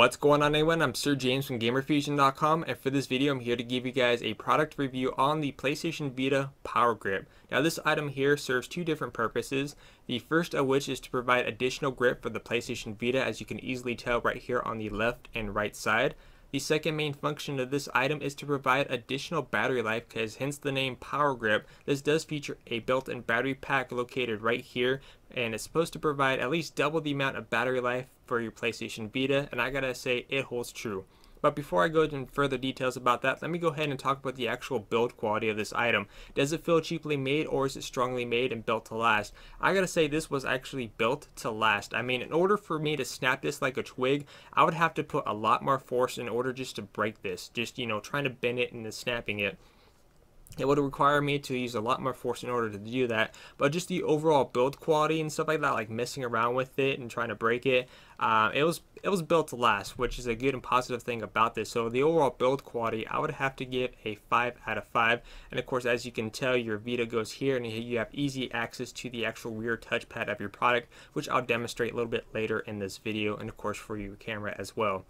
What's going on, everyone? I'm Sir James from GamerFuzion.com, and for this video I'm here to give you guys a product review on the PlayStation Vita Power Grip. Now this item here serves two different purposes, the first of which is to provide additional grip for the PlayStation Vita, as you can easily tell right here on the left and right side. The second main function of this item is to provide additional battery life, because hence the name Power Grip. This does feature a built-in battery pack located right here, and it's supposed to provide at least double the amount of battery life for your PlayStation Vita, and I gotta say it holds true. But before I go into further details about that, let me go ahead and talk about the actual build quality of this item. Does it feel cheaply made, or is it strongly made and built to last? I gotta say this was actually built to last. I mean, in order for me to snap this like a twig, I would have to put a lot more force in order just to break this. Just, trying to bend it and then snapping it. It would require me to use a lot more force in order to do that, but just the overall build quality and stuff like that, like messing around with it and trying to break it, it was built to last, which is a good and positive thing about this. So the overall build quality, I would have to give a 5 out of 5. And of course, as you can tell, your Vita goes here, and you have easy access to the actual rear touchpad of your product, which I'll demonstrate a little bit later in this video, and of course for your camera as well.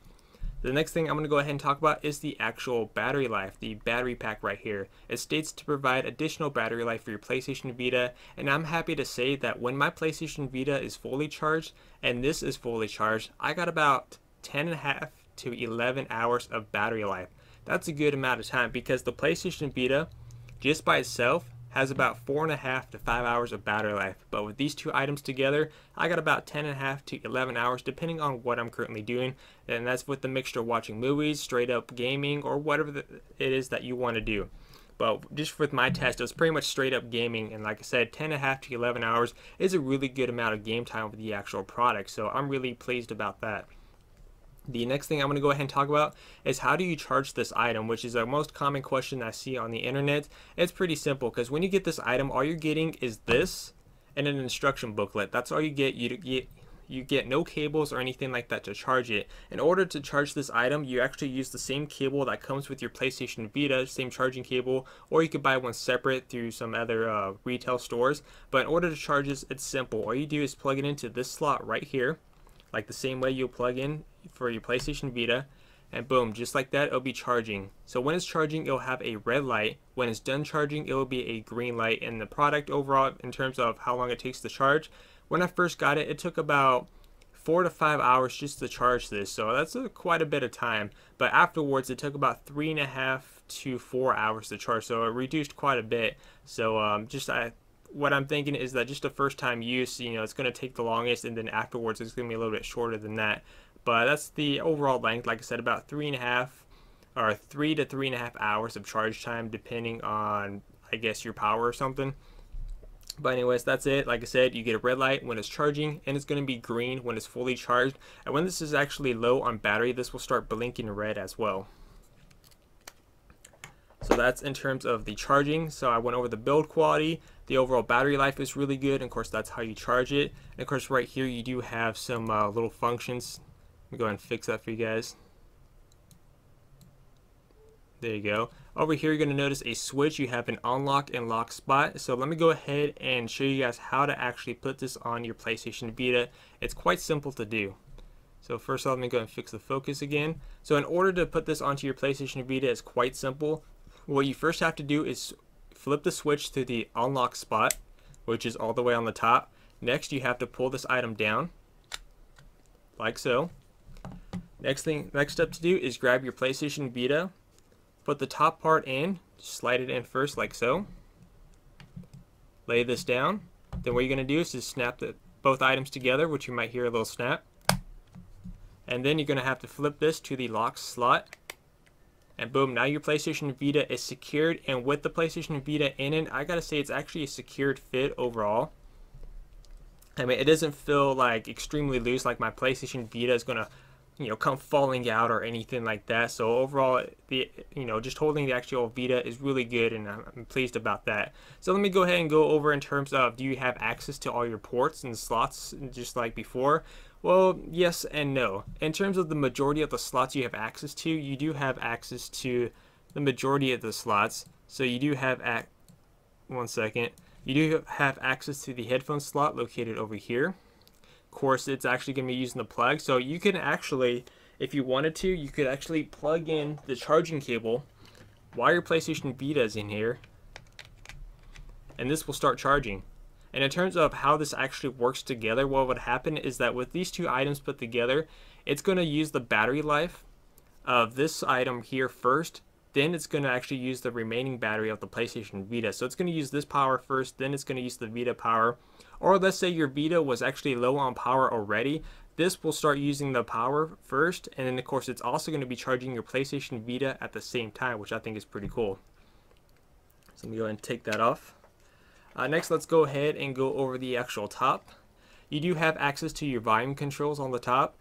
The next thing I'm going to go ahead and talk about is the actual battery life, the battery pack right here. It states to provide additional battery life for your PlayStation Vita, and I'm happy to say that when my PlayStation Vita is fully charged, and this is fully charged, I got about 10.5 to 11 hours of battery life. That's a good amount of time, because the PlayStation Vita, just by itself, has about 4.5 to 5 hours of battery life, but with these two items together, I got about 10.5 to 11 hours depending on what I'm currently doing, and that's with the mixture of watching movies, straight up gaming, or whatever it is that you want to do. But just with my test, it was pretty much straight up gaming, and like I said, 10.5 to 11 hours is a really good amount of game time with the actual product, so I'm really pleased about that. The next thing I'm going to go ahead and talk about is how do you charge this item, which is the most common question I see on the internet. It's pretty simple, because when you get this item, all you're getting is this and an instruction booklet. That's all you get. You get no cables or anything like that to charge it. In order to charge this item, you actually use the same cable that comes with your PlayStation Vita, same charging cable, or you could buy one separate through some other retail stores. But in order to charge this, it's simple. All you do is plug it into this slot right here, like the same way you'll plug in for your PlayStation Vita, and boom, just like that, it'll be charging. So when it's charging, it'll have a red light. When it's done charging, it will be a green light. And the product overall, in terms of how long it takes to charge, when I first got it, it took about 4 to 5 hours just to charge this, so that's quite a bit of time. But afterwards, it took about 3.5 to 4 hours to charge, so it reduced quite a bit. So what I'm thinking is that just the first time use, it's going to take the longest, and then afterwards it's going to be a little bit shorter than that. But that's the overall length, like I said, about 3 to 3.5 hours of charge time, depending on, I guess, your power or something. But anyways, that's it. Like I said, you get a red light when it's charging, and it's going to be green when it's fully charged. And when this is actually low on battery, this will start blinking red as well. So that's in terms of the charging. So I went over the build quality. The overall battery life is really good, and of course that's how you charge it. And of course right here you do have some little functions. Let me go ahead and fix that for you guys. There you go. Over here you're going to notice a switch. You have an unlock and lock spot. So let me go ahead and show you guys how to actually put this on your PlayStation Vita. It's quite simple to do. So first off, let me go ahead and fix the focus again. So in order to put this onto your PlayStation Vita, it's quite simple. What you first have to do is flip the switch to the unlock spot, which is all the way on the top. Next, you have to pull this item down, like so. Next step to do is grab your PlayStation Vita, put the top part in, slide it in first, like so. Lay this down. Then what you're going to do is just snap both items together, which you might hear a little snap. And then you're going to have to flip this to the lock slot. And boom, now your PlayStation Vita is secured, and with the PlayStation Vita in it, I gotta say it's actually a secured fit overall. I mean, it doesn't feel like extremely loose, like my PlayStation Vita is gonna, come falling out or anything like that. So overall, just holding the actual Vita is really good, and I'm pleased about that. So let me go ahead and go over in terms of, do you have access to all your ports and slots just like before? Well, yes and no. In terms of the majority of the slots you have access to, you do have access to the majority of the slots. So you do have You do have access to the headphone slot located over here. Of course, it's actually going to be using the plug, so you can actually, if you wanted to, you could actually plug in the charging cable while your PlayStation Vita is in here, and this will start charging. And in terms of how this actually works together, what would happen is that with these two items put together, it's going to use the battery life of this item here first, then it's going to actually use the remaining battery of the PlayStation Vita. So it's going to use this power first, then it's going to use the Vita power. Or let's say your Vita was actually low on power already, this will start using the power first, and then of course it's also going to be charging your PlayStation Vita at the same time, which I think is pretty cool. So let me go ahead and take that off. Next, let's go ahead and go over the actual top. You do have access to your volume controls on the top,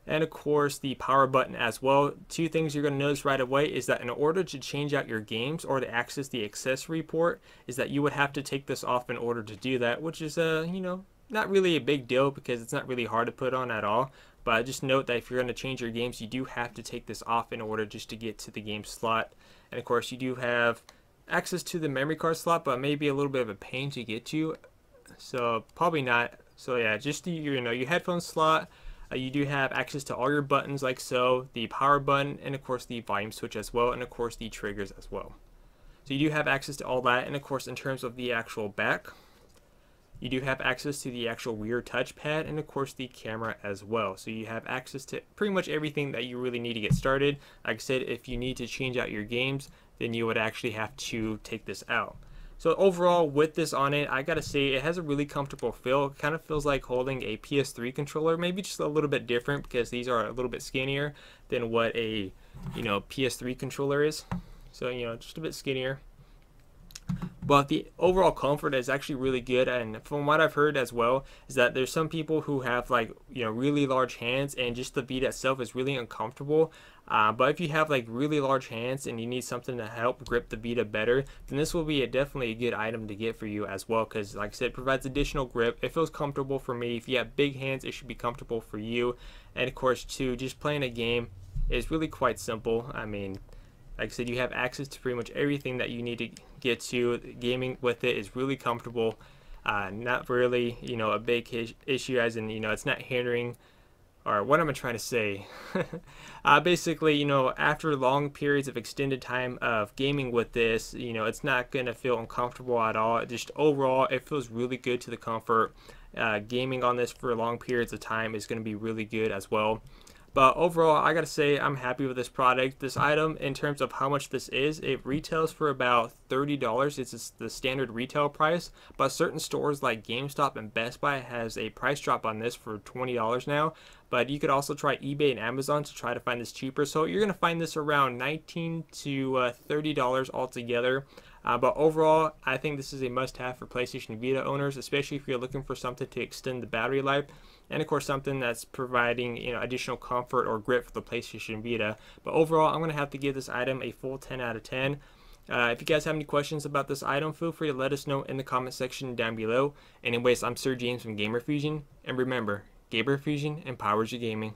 and of course the power button as well. Two things you're going to notice right away is that in order to change out your games or to access the accessory port, is that you would have to take this off in order to do that, which is not really a big deal because it's not really hard to put on at all. But just note that if you're going to change your games, you do have to take this off in order just to get to the game slot. And of course you do have access to the memory card slot, but maybe a little bit of a pain to get to, so probably not. So yeah, just the your headphone slot. You do have access to all your buttons like so, the power button, and of course the volume switch as well, and of course the triggers as well. So you do have access to all that, and of course in terms of the actual back, you do have access to the actual rear touchpad, and of course the camera as well. So you have access to pretty much everything that you really need to get started. Like I said, if you need to change out your games, then you would actually have to take this out. So overall, with this on it, I gotta say it has a really comfortable feel. It kind of feels like holding a PS3 controller, maybe just a little bit different because these are a little bit skinnier than what a PS3 controller is. So just a bit skinnier. But the overall comfort is actually really good, and from what I've heard as well is that there's some people who have really large hands and just the Vita itself is really uncomfortable. But if you have really large hands and you need something to help grip the Vita better, then this will be definitely a good item to get for you as well, because like I said, it provides additional grip. It feels comfortable for me. If you have big hands, it should be comfortable for you. And of course too, just playing a game is really quite simple. I mean, like I said, you have access to pretty much everything that you need to get to. Gaming with it is really comfortable. Not really, a big issue, as in, it's not hindering, or what am I trying to say? Basically, after long periods of extended time of gaming with this, it's not going to feel uncomfortable at all. Just overall, it feels really good to the comfort. Gaming on this for long periods of time is going to be really good as well. But overall, I gotta say I'm happy with this product. This item, in terms of how much this is, it retails for about $30. It's the standard retail price, but certain stores like GameStop and Best Buy has a price drop on this for $20 now. But you could also try eBay and Amazon to try to find this cheaper. So you're gonna find this around $19 to $30 altogether. But overall, I think this is a must-have for PlayStation Vita owners, especially if you're looking for something to extend the battery life, and of course something that's providing additional comfort or grip for the PlayStation Vita. But overall, I'm going to have to give this item a full 10 out of 10. If you guys have any questions about this item, feel free to let us know in the comment section down below. Anyways, I'm Sir James from GamerFuzion, and remember, GamerFuzion empowers your gaming.